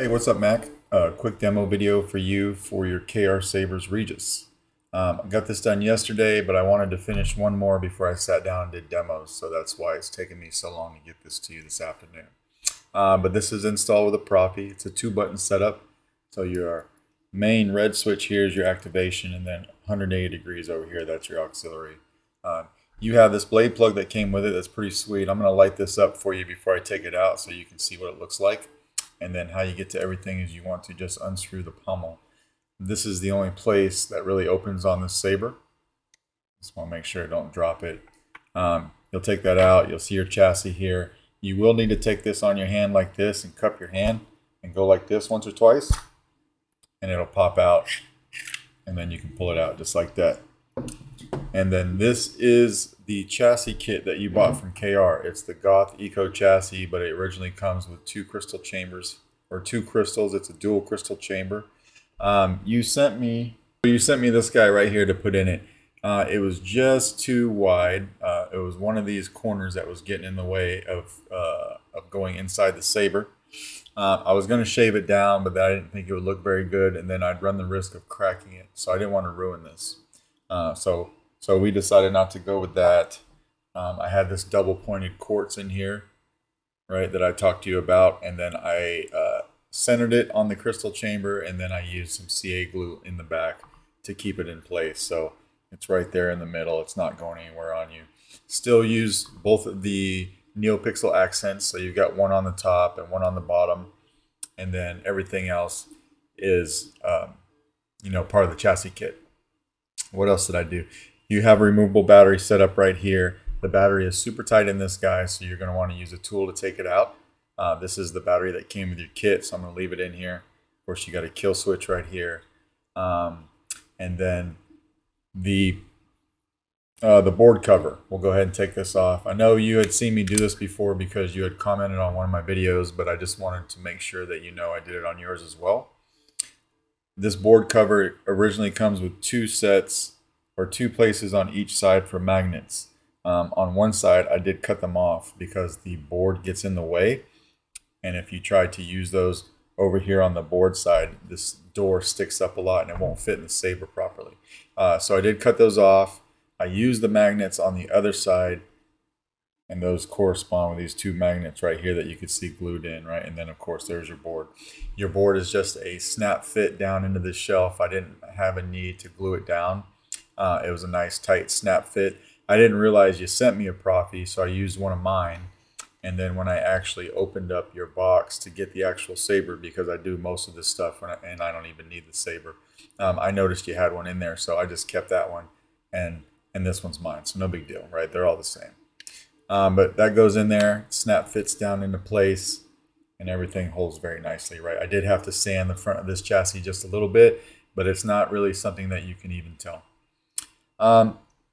What's up, Mac? Quick demo video for you for your KR Sabers Regiis. I got this done yesterday, but I wanted to finish one more before I sat down and did demos, so that's why it's taken me so long to get this to you this afternoon. But this is installed with a Proffie. It's a 2-button setup, so your main red switch here is your activation, and then 180 degrees over here, that's your auxiliary. You have this blade plug that came with it that's pretty sweet. I'm going to light this up for you before I take it out so you can see what it looks like. And then how you get to everything is you want to just unscrew the pommel. This is the only place that really opens on this saber. Just want to make sure I don't drop it. You'll take that out. You'll see your chassis here. You will need to take this on your hand like this and cup your hand and go like this once or twice. And it'll pop out. And then you can pull it out just like that. And then this is the chassis kit that you bought from KR. It's the Goth Eco chassis, but it originally comes with 2 crystal chambers, or 2 crystals. It's a dual crystal chamber. You sent me this guy right here to put in it. It was just too wide. It was one of these corners that was getting in the way of going inside the saber. I was going to shave it down, but I didn't think it would look very good, and then I'd run the risk of cracking it. So I didn't want to ruin this. So we decided not to go with that. I had this double pointed quartz in here, right, that I talked to you about, and then I centered it on the crystal chamber, and then I used some CA glue in the back to keep it in place. So it's right there in the middle. It's not going anywhere on you. Still use both of the NeoPixel accents, so you've got one on the top and one on the bottom, and then everything else is part of the chassis kit. What else did I do? You have a removable battery set up right here. The battery is super tight in this guy, so you're going to want to use a tool to take it out. This is the battery that came with your kit, so I'm going to leave it in here. Of course, you got a kill switch right here. And then the board cover. We'll go ahead and take this off. I know you had seen me do this before because you had commented on one of my videos, but I just wanted to make sure that you know I did it on yours as well. This board cover originally comes with 2 sets or 2 places on each side for magnets. On one side, I did cut them off because the board gets in the way. And if you try to use those over here on the board side, this door sticks up a lot and it won't fit in the saber properly. So I did cut those off. I used the magnets on the other side, and those correspond with these 2 magnets right here that you could see glued in, right? And then of course there's your board. Your board is just a snap fit down into the shelf. I didn't have a need to glue it down. It was a nice tight snap fit. I didn't realize you sent me a Proffie, so I used one of mine. And then when I actually opened up your box to get the actual saber, because I do most of this stuff and I don't even need the saber, I noticed you had one in there, so I just kept that one. And this one's mine, so no big deal, right? They're all the same. But that goes in there, snap fits down into place, and everything holds very nicely, right? I did have to sand the front of this chassis just a little bit, but it's not really something that you can even tell.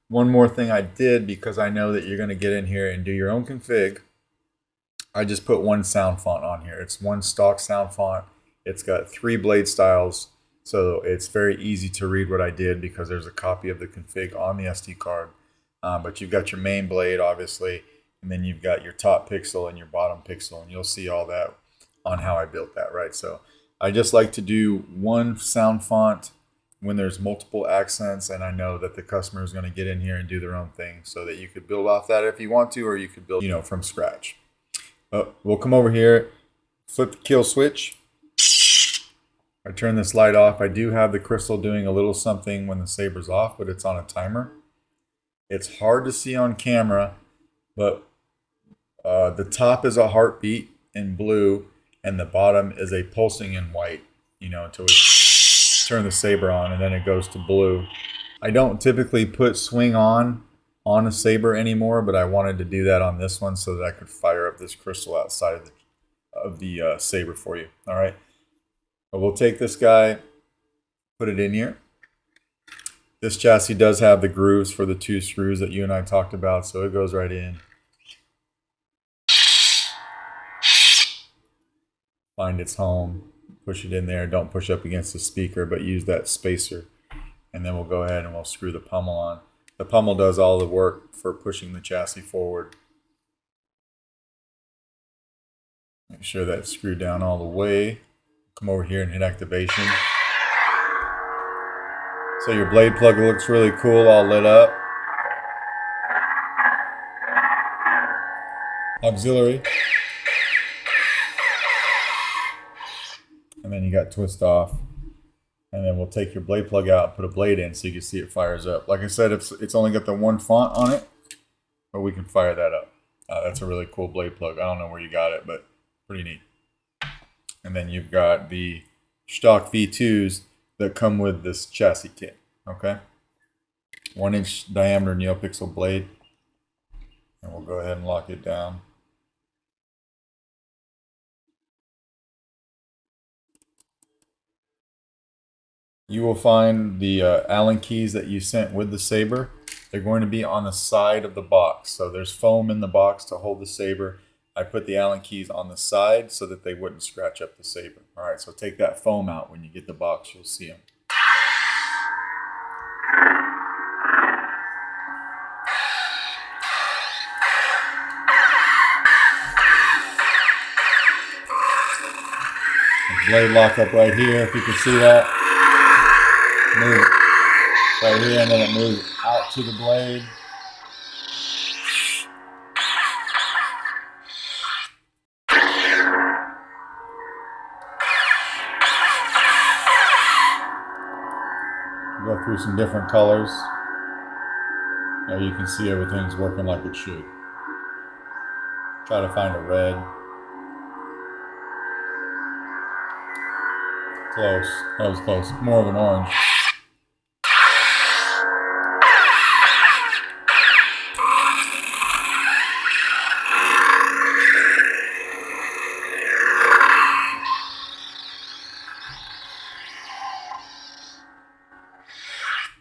One more thing I did, because I know that you're going to get in here and do your own config, I just put one sound font on here. It's one stock sound font. It's got 3 blade styles, so it's very easy to read what I did because there's a copy of the config on the SD card. But you've got your main blade, obviously, and then you've got your top pixel and your bottom pixel, and you'll see all that on how I built that, right? So I just like to do one sound font when there's multiple accents, and I know that the customer is going to get in here and do their own thing, so that you could build off that if you want to, or you could build, from scratch. We'll come over here, flip the kill switch. I turn this light off. I do have the crystal doing a little something when the saber's off, but it's on a timer. It's hard to see on camera, but the top is a heartbeat in blue, and the bottom is a pulsing in white, until we turn the saber on, and then it goes to blue. I don't typically put swing on a saber anymore, but I wanted to do that on this one so that I could fire up this crystal outside of the saber for you. All right, but we'll take this guy, put it in here. This chassis does have the grooves for the 2 screws that you and I talked about, so it goes right in. Find its home, push it in there. Don't push up against the speaker, but use that spacer. And then we'll go ahead and we'll screw the pommel on. The pommel does all the work for pushing the chassis forward. Make sure that's screwed down all the way. Come over here and hit activation. So your blade plug looks really cool, all lit up. Auxiliary. And then you got twist off. And then we'll take your blade plug out and put a blade in so you can see it fires up. Like I said, it's only got the one font on it, but we can fire that up. That's a really cool blade plug. I don't know where you got it, but pretty neat. And then you've got the stock V2s that come with this chassis kit. Okay, 1-inch diameter NeoPixel blade, and we'll go ahead and lock it down. You will find the Allen keys that you sent with the Saber. They're going to be on the side of the box. So there's foam in the box to hold the Saber. I put the Allen keys on the side so that they wouldn't scratch up the Saber. All right, so take that foam out. When you get the box, you'll see them. Blade lock up right here, if you can see that. Move it right here, and then it moves out to the blade. Go through some different colors. Now you can see everything's working like it should. Try to find a red. Close. That was close. More of an orange.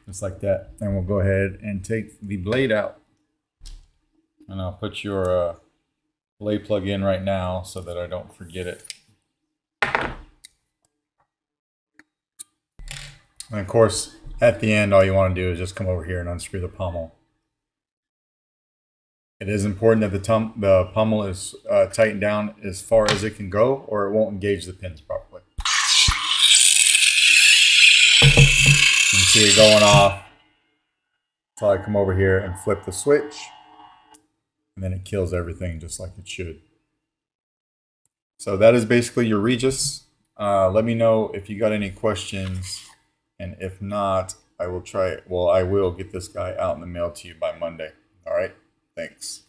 Just like that. And we'll go ahead and take the blade out. And I'll put your blade plug in right now so that I don't forget it. And of course, at the end, all you want to do is just come over here and unscrew the pommel. It is important that the pommel is tightened down as far as it can go, or it won't engage the pins properly. You can see it going off. So I come over here and flip the switch, and then it kills everything just like it should. So that is basically your Regiis. Let me know if you got any questions. And if not, I will try it. Well, I will get this guy out in the mail to you by Monday. All right? Thanks.